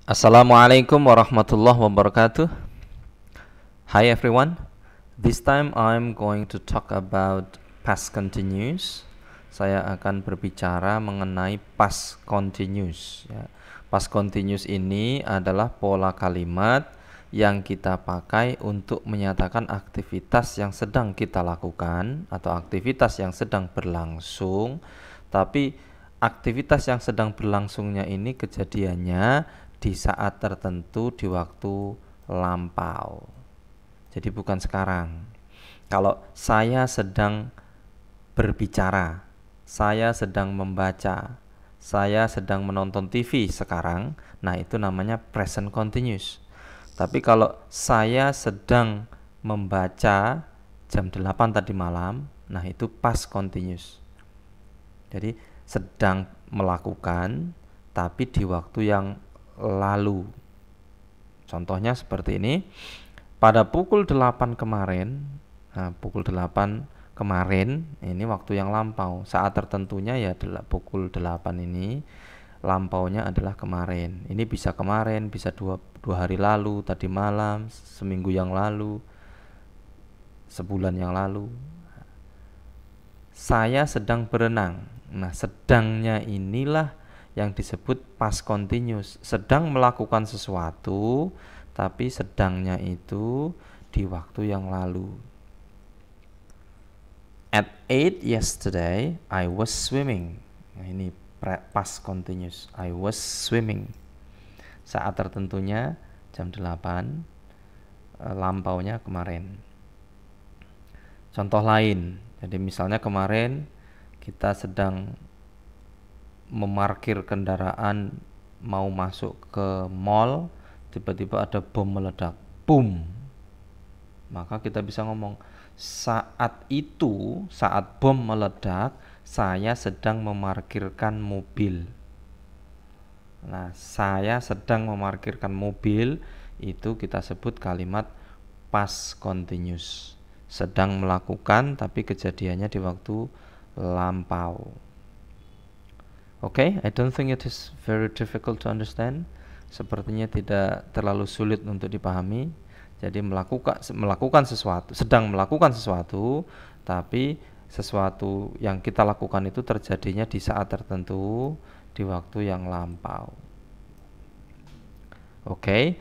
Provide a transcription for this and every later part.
Assalamualaikum warahmatullahi wabarakatuh. Hi everyone. This time I'm going to talk about past continuous. Saya akan berbicara mengenai past continuous ya. Past continuous ini adalah pola kalimat yang kita pakai untuk menyatakan aktivitas yang sedang kita lakukan atau aktivitas yang sedang berlangsung, tapi aktivitas yang sedang berlangsungnya ini kejadiannya di saat tertentu di waktu lampau. Jadi bukan sekarang. Kalau saya sedang berbicara, saya sedang membaca, saya sedang menonton TV sekarang, nah itu namanya present continuous. Tapi kalau saya sedang membaca jam 8 tadi malam, nah itu past continuous. Jadi sedang melakukan tapi di waktu yang lalu. Contohnya seperti ini. Pada pukul 8 kemarin, nah pukul 8 kemarin ini waktu yang lampau. Saat tertentunya ya pukul 8 ini, lampaunya adalah kemarin. Ini bisa kemarin, bisa dua hari lalu, tadi malam, seminggu yang lalu, sebulan yang lalu. Saya sedang berenang. Nah, sedangnya inilah yang disebut past continuous. Sedang melakukan sesuatu, tapi sedangnya itu di waktu yang lalu. At 8 yesterday, I was swimming. Nah, ini past continuous. I was swimming. Saat tertentunya jam 8, lampaunya kemarin. Contoh lain. Jadi misalnya kemarin kita sedang memarkir kendaraan mau masuk ke mall, tiba-tiba ada bom meledak, boom. Maka kita bisa ngomong, saat itu, saat bom meledak, saya sedang memarkirkan mobil. Nah, saya sedang memarkirkan mobil, itu kita sebut kalimat past continuous. Sedang melakukan tapi kejadiannya di waktu lampau. Okay, I don't think it is very difficult to understand. Sepertinya tidak terlalu sulit untuk dipahami. Jadi melakukan sesuatu, sedang melakukan sesuatu, tapi sesuatu yang kita lakukan itu terjadinya di saat tertentu, di waktu yang lampau. Okay.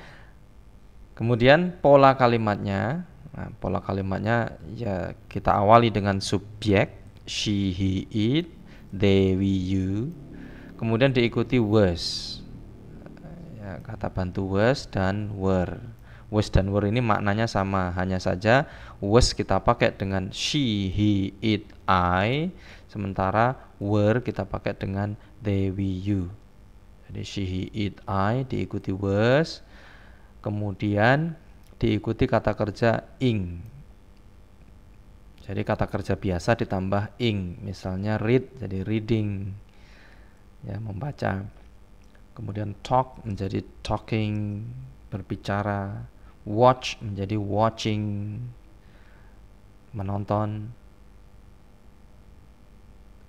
Kemudian pola kalimatnya. Nah, pola kalimatnya ya kita awali dengan subjek she, he, it, they, we, you. Kemudian diikuti was, ya, kata bantu was dan were. Was dan were ini maknanya sama, hanya saja was kita pakai dengan she, he, it, I, sementara were kita pakai dengan they, we, you. Jadi she, he, it, I diikuti was, kemudian diikuti kata kerja ing. Jadi kata kerja biasa ditambah ing, misalnya read jadi reading, ya membaca. Kemudian talk menjadi talking, berbicara. Watch menjadi watching, menonton.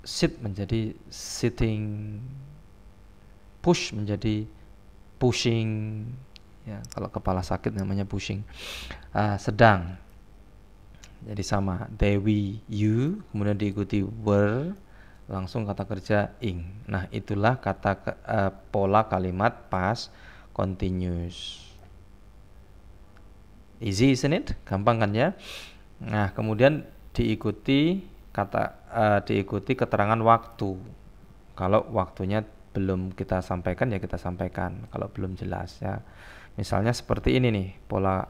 Sit menjadi sitting. Push menjadi pushing, ya kalau kepala sakit namanya pushing. Sedang jadi sama, they, we, you, kemudian diikuti were, langsung kata kerja ing. Nah, itulah pola kalimat past continuous. Easy, isn't it? Gampang kan ya? Nah, kemudian diikuti keterangan waktu. Kalau waktunya belum kita sampaikan ya kita sampaikan. Kalau belum jelas ya. Misalnya seperti ini nih pola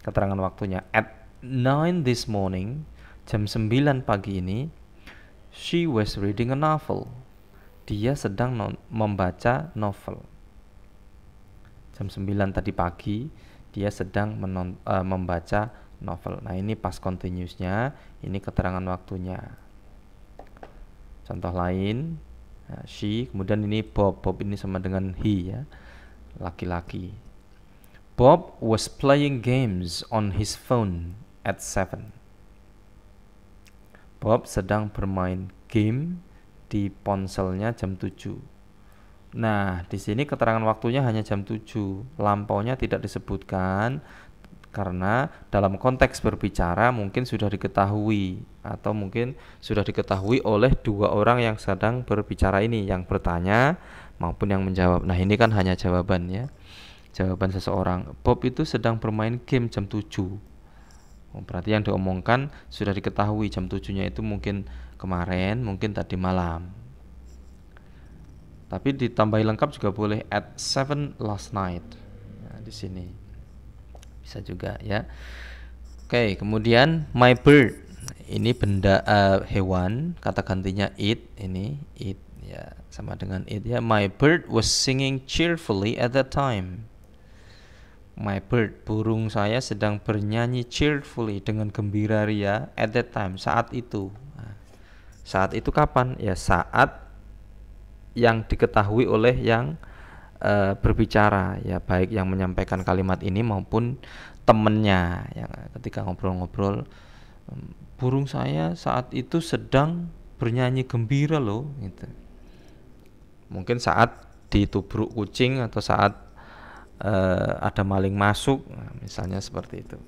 keterangan waktunya. At 9 this morning, jam 9 pagi ini, she was reading a novel. Dia sedang membaca novel. Jam 9 tadi pagi, dia sedang membaca novel. Nah, ini past continuous-nya, ini keterangan waktunya. Contoh lain, she, kemudian ini Bob. Bob ini sama dengan he ya, laki-laki. Bob was playing games on his phone at 7. Bob sedang bermain game di ponselnya jam 7. Nah, di sini keterangan waktunya hanya jam 7. Lampaunya tidak disebutkan karena dalam konteks berbicara mungkin sudah diketahui atau mungkin sudah diketahui oleh dua orang yang sedang berbicara ini, yang bertanya maupun yang menjawab. Nah, ini kan hanya jawaban ya. Jawaban seseorang. Bob itu sedang bermain game jam 7. Oh, berarti yang diomongkan sudah diketahui, jam 7-nya itu mungkin kemarin, mungkin tadi malam. Tapi ditambahi lengkap juga boleh, at 7 last night. Nah, di sini bisa juga ya. Oke, kemudian my bird. Ini benda hewan, kata gantinya it, ini it ya, sama dengan it ya. My bird was singing cheerfully at that time. My bird, burung saya sedang bernyanyi cheerfully, dengan gembira ria at that time, saat itu. Nah, saat itu kapan? Ya saat yang diketahui oleh yang berbicara ya, baik yang menyampaikan kalimat ini maupun temennya yang ketika ngobrol-ngobrol, burung saya saat itu sedang bernyanyi gembira loh gitu. Mungkin saat ditubruk kucing atau saat ada maling masuk, nah, misalnya seperti itu.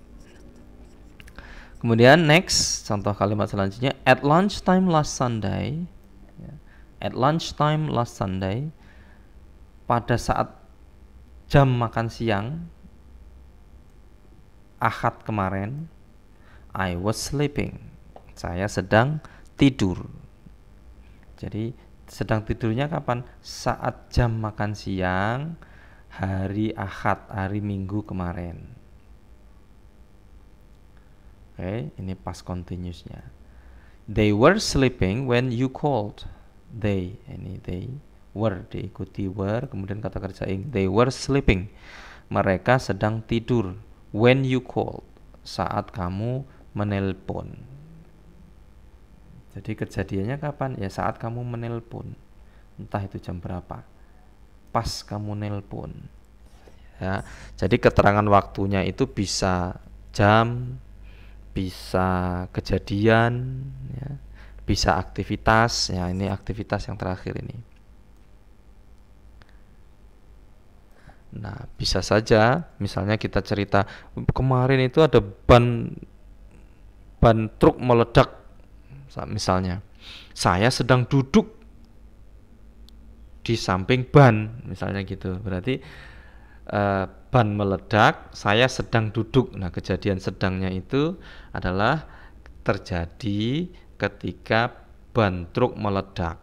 Kemudian next, contoh kalimat selanjutnya, at lunchtime last Sunday. At lunchtime last Sunday, pada saat jam makan siang Ahad kemarin, I was sleeping. Saya sedang tidur. Jadi sedang tidurnya kapan? Saat jam makan siang hari Ahad, hari Minggu kemarin. Oke, ini past continuous-nya. They were sleeping when you called. They, ini they were, diikuti were, kemudian kata kerja ing. They were sleeping. Mereka sedang tidur. When you called, saat kamu menelpon. Jadi kejadiannya kapan? Ya saat kamu menelpon. Entah itu jam berapa. Pas kamu nelpon. Ya, jadi keterangan waktunya itu bisa jam, bisa kejadian, ya, bisa aktivitas. Ya, ini aktivitas yang terakhir ini. Nah, bisa saja misalnya kita cerita kemarin itu ada ban truk meledak misalnya. Saya sedang duduk di samping ban misalnya gitu. Berarti ban meledak, saya sedang duduk. Nah, kejadian sedangnya itu adalah terjadi ketika ban truk meledak.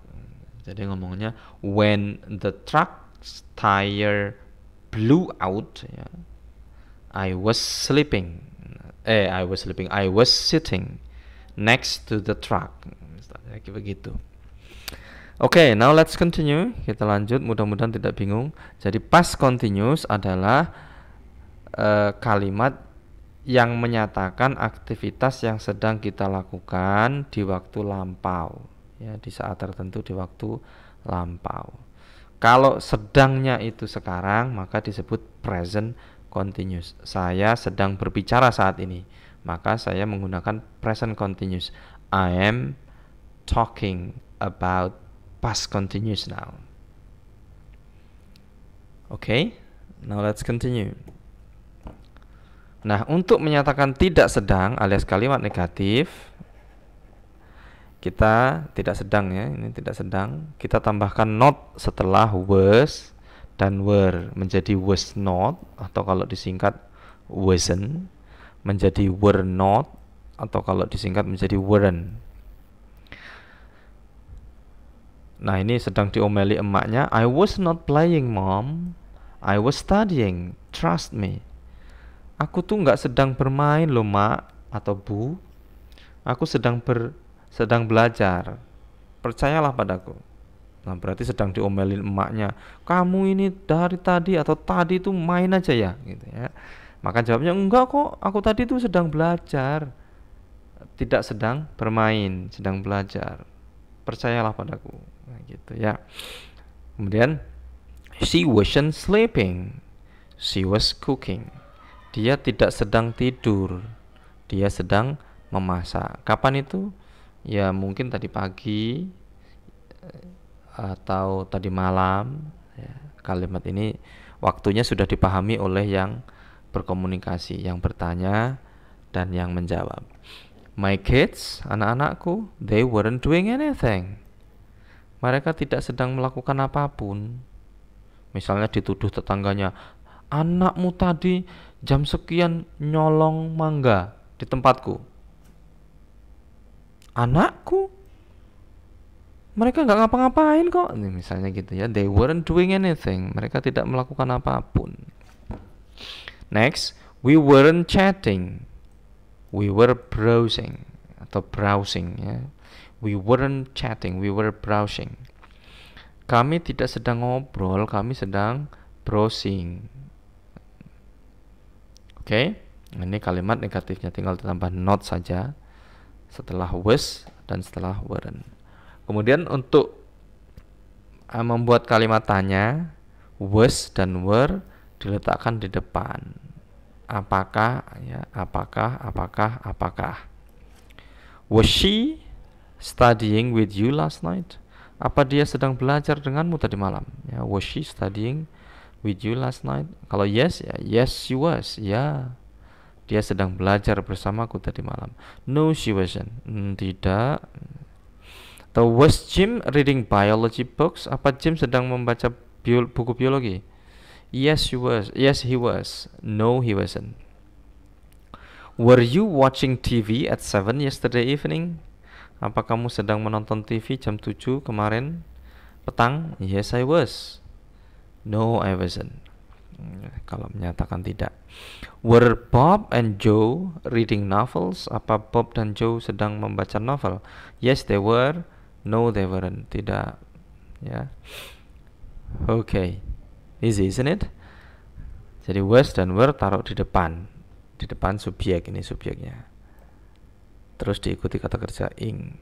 Jadi ngomongnya when the truck's tire blew out, ya, I was sleeping. I was sitting next to the truck. Misalnya begitu. Oke, now let's continue. Kita lanjut, mudah-mudahan tidak bingung. Jadi past continuous adalah kalimat yang menyatakan aktivitas yang sedang kita lakukan di waktu lampau, ya, di saat tertentu di waktu lampau. Kalau sedangnya itu sekarang, maka disebut present continuous. Saya sedang berbicara saat ini, maka saya menggunakan present continuous. I am talking about past continuous now. Okay, now let's continue. Nah, untuk menyatakan tidak sedang alias kalimat negatif, kita tidak sedang ya, ini tidak sedang. Kita tambahkan not setelah was dan were menjadi was not, atau kalau disingkat wasn't, menjadi were not, atau kalau disingkat menjadi weren't. Nah, ini sedang diomeli emaknya. I was not playing, mom. I was studying. Trust me. Aku tuh nggak sedang bermain loh, mak atau bu. Aku sedang belajar. Percayalah padaku. Nah, berarti sedang diomelin emaknya. Kamu ini dari tadi atau tadi itu main aja ya, gitu ya. Maka jawabnya, enggak kok, aku tadi itu sedang belajar. Tidak sedang bermain, sedang belajar. Percayalah padaku. Nah, gitu ya. Kemudian she wasn't sleeping. She was cooking. Dia tidak sedang tidur. Dia sedang memasak. Kapan itu? Ya mungkin tadi pagi atau tadi malam, Ya, kalimat ini waktunya sudah dipahami oleh yang berkomunikasi, yang bertanya dan yang menjawab. My kids, anak-anakku, they weren't doing anything. Mereka tidak sedang melakukan apapun. Misalnya dituduh tetangganya, anakmu tadi jam sekian nyolong mangga di tempatku. Anakku? Mereka nggak ngapa-ngapain kok. Ini misalnya gitu ya. They weren't doing anything. Mereka tidak melakukan apapun. Next, we weren't chatting. We were browsing atau browsing ya. We weren't chatting, we were browsing. Kami tidak sedang ngobrol, kami sedang browsing. Oke, ini kalimat negatifnya tinggal ditambah not saja setelah was dan setelah weren't. Kemudian untuk membuat kalimat tanya, was dan were diletakkan di depan. Apakah ya, apakah. Was she studying with you last night? Apa dia sedang belajar denganmu tadi malam? Ya, was she studying with you last night? Kalau yes, ya yes she was. Ya, dia sedang belajar bersamaku tadi malam. No, she wasn't. Tidak. Atau was Jim reading biology books? Apa Jim sedang membaca buku biologi? Yes, she was. Yes, he was. No, he wasn't. Were you watching TV at 7 yesterday evening? Apa kamu sedang menonton TV jam 7 kemarin petang? Yes, I was. No, I wasn't. Kalau menyatakan tidak. Were Bob and Joe reading novels? Apa Bob dan Joe sedang membaca novel? Yes, they were. No, they weren't. Tidak. Ya. Okay. Easy, isn't it? Jadi was dan were taruh di depan subjek, ini subjeknya. Terus diikuti kata kerja ing.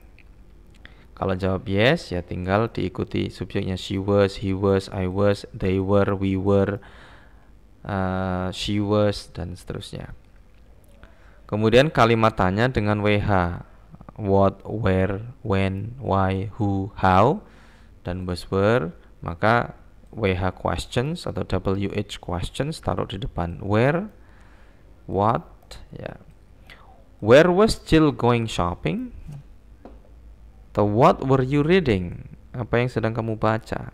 Kalau jawab yes, ya tinggal diikuti subjeknya she was, he was, I was, they were, we were, she was, dan seterusnya. Kemudian kalimat tanya dengan WH. What, where, when, why, who, how, dan was, were. Maka WH questions atau WH questions taruh di depan. Where, what, ya. Where was Jill going shopping? Atau what were you reading? Apa yang sedang kamu baca?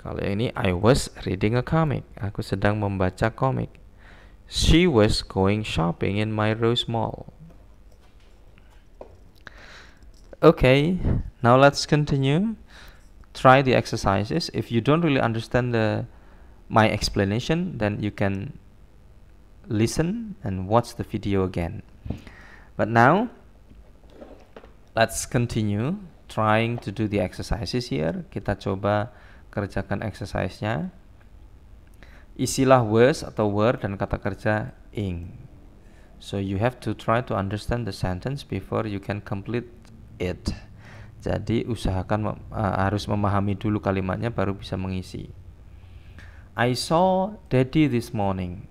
Kalau ini I was reading a comic. Aku sedang membaca komik. She was going shopping in my Rose Mall. Okay, now let's continue. Try the exercises. If you don't really understand my explanation, then you can listen and watch the video again. But now let's continue trying to do the exercises here. Kita coba kerjakan exercise-nya. Isilah was atau were dan kata kerja ing. So you have to try to understand the sentence before you can complete it. Jadi usahakan harus memahami dulu kalimatnya baru bisa mengisi. I saw Daddy this morning.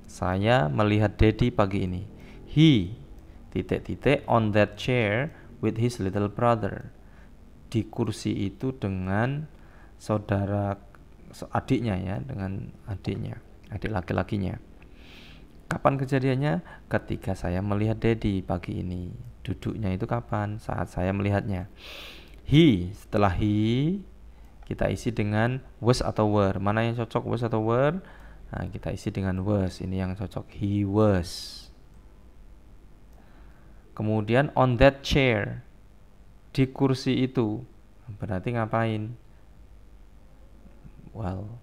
Saya melihat Daddy pagi ini. He on that chair with his little brother. Di kursi itu dengan saudara adiknya ya, dengan adiknya, adik laki-lakinya. Kapan kejadiannya? Ketika saya melihat Daddy pagi ini. Duduknya itu kapan? Saat saya melihatnya. He, setelah he kita isi dengan was atau were. Mana yang cocok, was atau were? Nah, kita isi dengan was. Ini yang cocok, he was. Kemudian on that chair, di kursi itu, berarti ngapain? Well,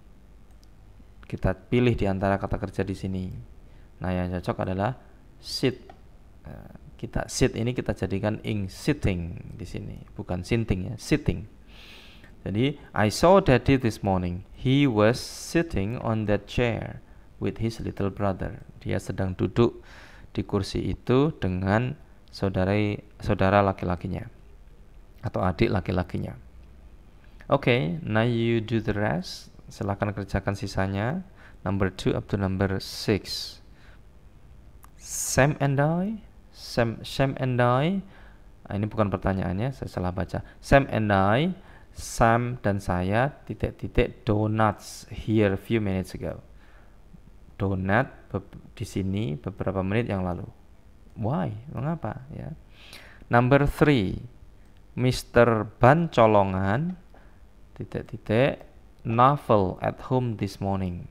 kita pilih di antara kata kerja di sini. Nah, yang cocok adalah sit. Kita sit ini kita jadikan ing sitting di sini, bukan sitting ya, sitting. Jadi I saw Daddy this morning. He was sitting on that chair with his little brother. Dia sedang duduk di kursi itu dengan saudara laki-lakinya atau adik laki-lakinya. Okay, now you do the rest. Silakan kerjakan sisanya. Number 2 up to number 6. Sam and I. Ini bukan pertanyaannya, saya salah baca. Sam and I Sam dan saya titik-titik donuts here few minutes ago. Donat di sini beberapa menit yang lalu. Why? Mengapa? Ya. Number 3, Mr. Ban colongan titik-titik novel at home this morning.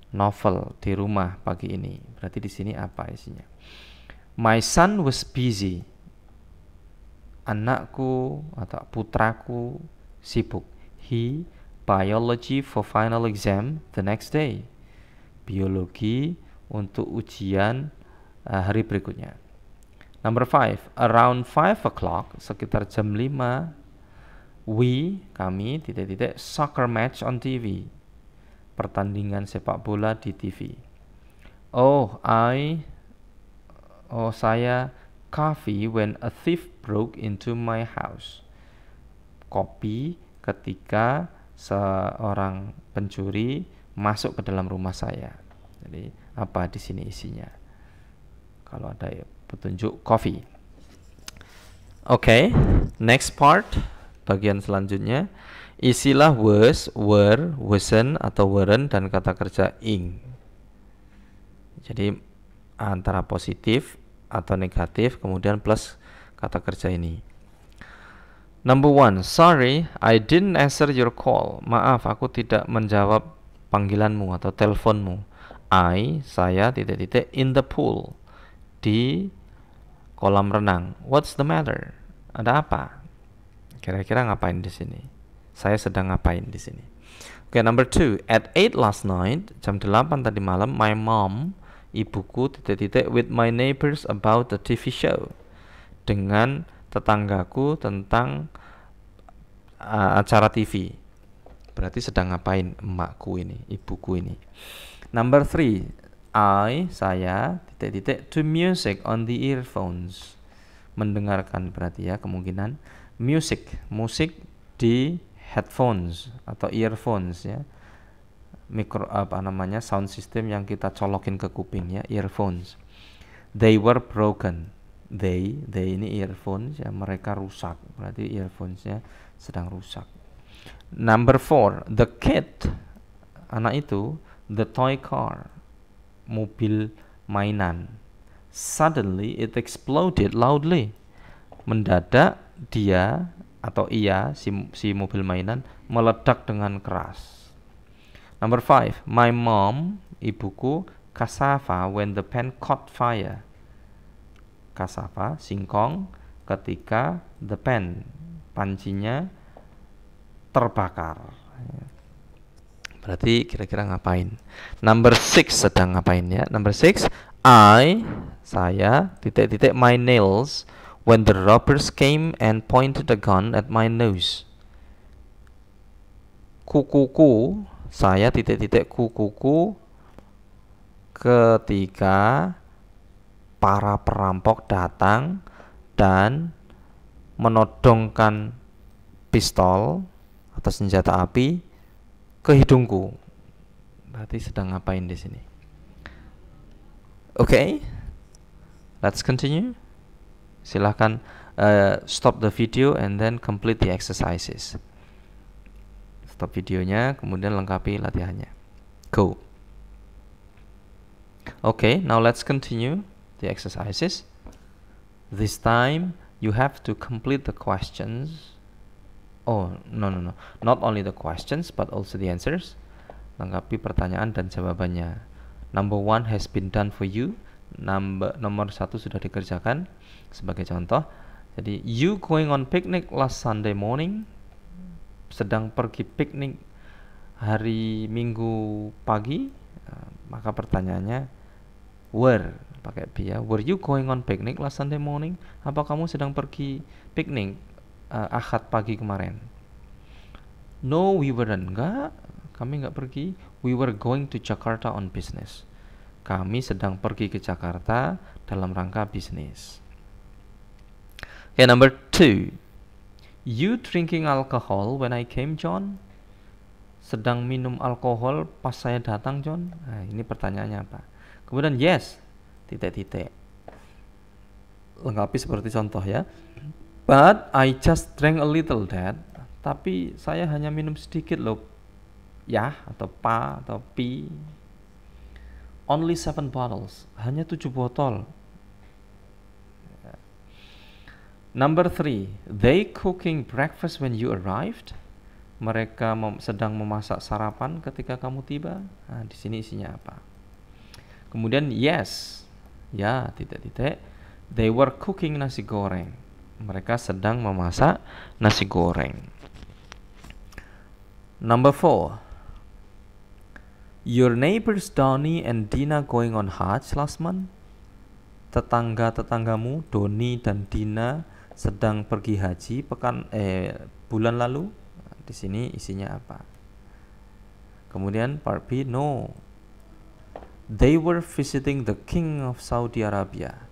Novel di rumah pagi ini. Berarti di sini apa isinya? My son was busy. Anakku atau putraku sibuk. He biology for final exam the next day. Biologi untuk ujian hari berikutnya. Number 5, around 5 o'clock, sekitar jam 5, kami titik-titik soccer match on TV. Pertandingan sepak bola di TV. Saya coffee when a thief broke into my house. Kopi ketika seorang pencuri masuk ke dalam rumah saya. Jadi apa di sini isinya? Kalau ada petunjuk coffee. Oke, next part, bagian selanjutnya. Isilah was, were, wasn't atau weren't dan kata kerja ing. Jadi antara positif atau negatif kemudian plus kata kerja ini. Number 1, sorry, I didn't answer your call. Maaf, aku tidak menjawab panggilanmu atau teleponmu. Saya titik-titik in the pool. Di kolam renang. What's the matter? Ada apa? Kira-kira ngapain di sini? Saya sedang ngapain di sini? Oke, number 2, at 8 last night, jam 8 tadi malam, my mom, ibuku titik-titik with my neighbors about the TV show. Dengan tetanggaku tentang acara TV. Berarti sedang ngapain emakku ini, ibuku ini. Number 3, saya titik-titik to music on the earphones. Mendengarkan berarti ya kemungkinan musik di headphones atau earphones ya. Sound system yang kita colokin ke kuping ya, earphones. They were broken. They ini earphones ya, mereka rusak. Berarti earphonesnya sedang rusak. Number 4, the kid, anak itu, the toy car, mobil mainan. Suddenly it exploded loudly. Mendadak dia atau ia si mobil mainan meledak dengan keras. Number 5, my mom, ibuku, cassava when the pan caught fire. Cassava, singkong, ketika the pan, pancinya terbakar. Berarti kira-kira ngapain? Number 6 sedang ngapain ya? Number 6, saya, titik-titik my nails when the robbers came and pointed a gun at my nose. Kukuku, saya titik-titik kukuku ketika para perampok datang dan menodongkan pistol atau senjata api ke hidungku. Berarti sedang ngapain di sini? Okay, let's continue. Silahkan stop the video and then complete the exercises. Stop videonya, kemudian lengkapi latihannya. Go. Okay, now let's continue the exercises. This time you have to complete the questions. Oh, no. Not only the questions but also the answers. Lengkapi pertanyaan dan jawabannya. Number 1 has been done for you. Nomor 1 sudah dikerjakan. Sebagai contoh, jadi you going on picnic last Sunday morning. Sedang pergi piknik hari Minggu pagi. Maka pertanyaannya were, pakai be ya. Were you going on picnic last Sunday morning? Apa kamu sedang pergi piknik Ahad pagi kemarin? No, we weren't. Enggak, kami enggak pergi. We were going to Jakarta on business. Kami sedang pergi ke Jakarta dalam rangka bisnis. Okay, number 2. You drinking alcohol when I came, John? Sedang minum alkohol pas saya datang, John? Nah, ini pertanyaannya apa? Kemudian yes, titik-titik. Lengkapi seperti contoh ya. But I just drank a little, Dad. Tapi saya hanya minum sedikit loh. Ya, atau pa, atau pi. Only 7 bottles. Hanya 7 botol. Number 3. They cooking breakfast when you arrived. Mereka sedang memasak sarapan ketika kamu tiba. Nah, di sini isinya apa? Kemudian yes. Ya, titik-titik. They were cooking nasi goreng. Mereka sedang memasak nasi goreng. Number 4. Your neighbors Donnie and Dina going on Hajj last month. Tetangga-tetanggamu Doni dan Dina sedang pergi haji bulan lalu. Di sini isinya apa? Kemudian part B, no. They were visiting the King of Saudi Arabia.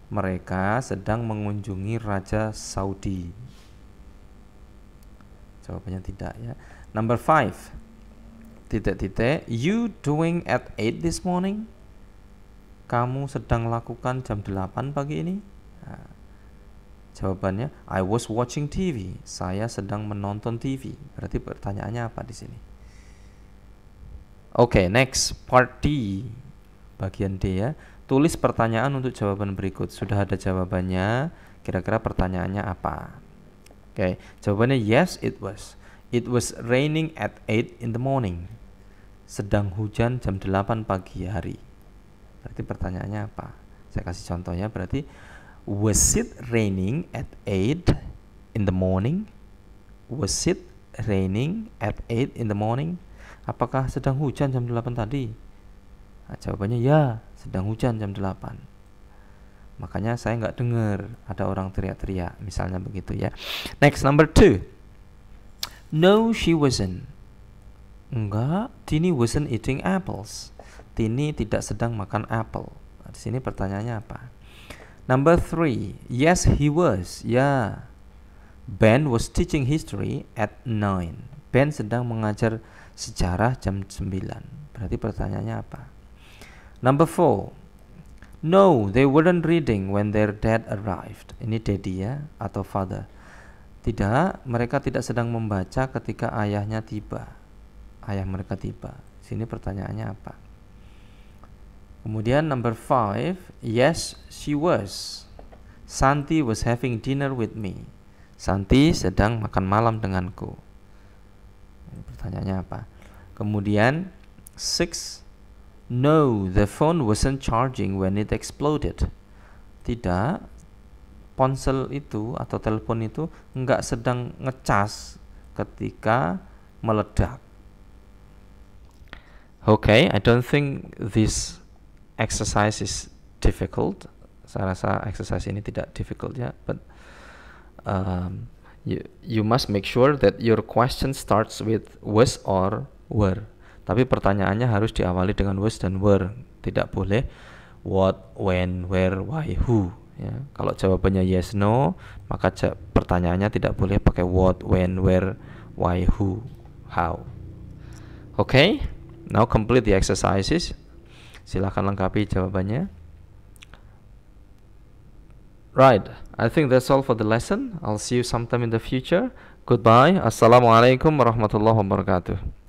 Mereka sedang mengunjungi Raja Saudi. Jawabannya tidak ya. Number 5. Titik-titik. You doing at 8 this morning? Kamu sedang lakukan jam 8 pagi ini? Nah, jawabannya I was watching TV. Saya sedang menonton TV. Berarti pertanyaannya apa di sini? Oke, next part D. Bagian D ya. Tulis pertanyaan untuk jawaban berikut. Sudah ada jawabannya. Kira-kira pertanyaannya apa? Oke, jawabannya yes, it was. It was raining at 8 in the morning. Sedang hujan jam 8 pagi hari. Berarti pertanyaannya apa? Saya kasih contohnya. Berarti was it raining at 8 in the morning? Was it raining at 8 in the morning? Apakah sedang hujan jam 8 tadi? Nah, jawabannya ya, sedang hujan jam 8. Makanya saya nggak dengar ada orang teriak-teriak, misalnya begitu ya. Next, number 2. No, she wasn't. Enggak, Tini wasn't eating apples. Tini tidak sedang makan apple. Nah, di sini pertanyaannya apa? Number 3. Yes, he was. Ya. Ben was teaching history at 9. Ben sedang mengajar sejarah jam 9. Berarti pertanyaannya apa? Number 4. No, they weren't reading when their dad arrived. Ini daddy ya, atau father. Tidak, mereka tidak sedang membaca ketika ayahnya tiba. Ayah mereka tiba. Sini pertanyaannya apa? Kemudian number 5. Yes, she was. Santi was having dinner with me. Santi sedang makan malam denganku. Pertanyaannya apa? Kemudian 6. No, the phone wasn't charging when it exploded. Tidak, ponsel itu atau telepon itu enggak sedang ngecas ketika meledak. Okay, I don't think this exercise is difficult. Saya rasa exercise ini tidak difficult ya, but you must make sure that your question starts with was or were. Tapi pertanyaannya harus diawali dengan was dan were. Tidak boleh what, when, where, why, who. Ya. Kalau jawabannya yes, no, maka pertanyaannya tidak boleh pakai what, when, where, why, who, how. Okay? Now complete the exercises. Silakan lengkapi jawabannya. Right, I think that's all for the lesson. I'll see you sometime in the future. Goodbye. Assalamualaikum warahmatullahi wabarakatuh.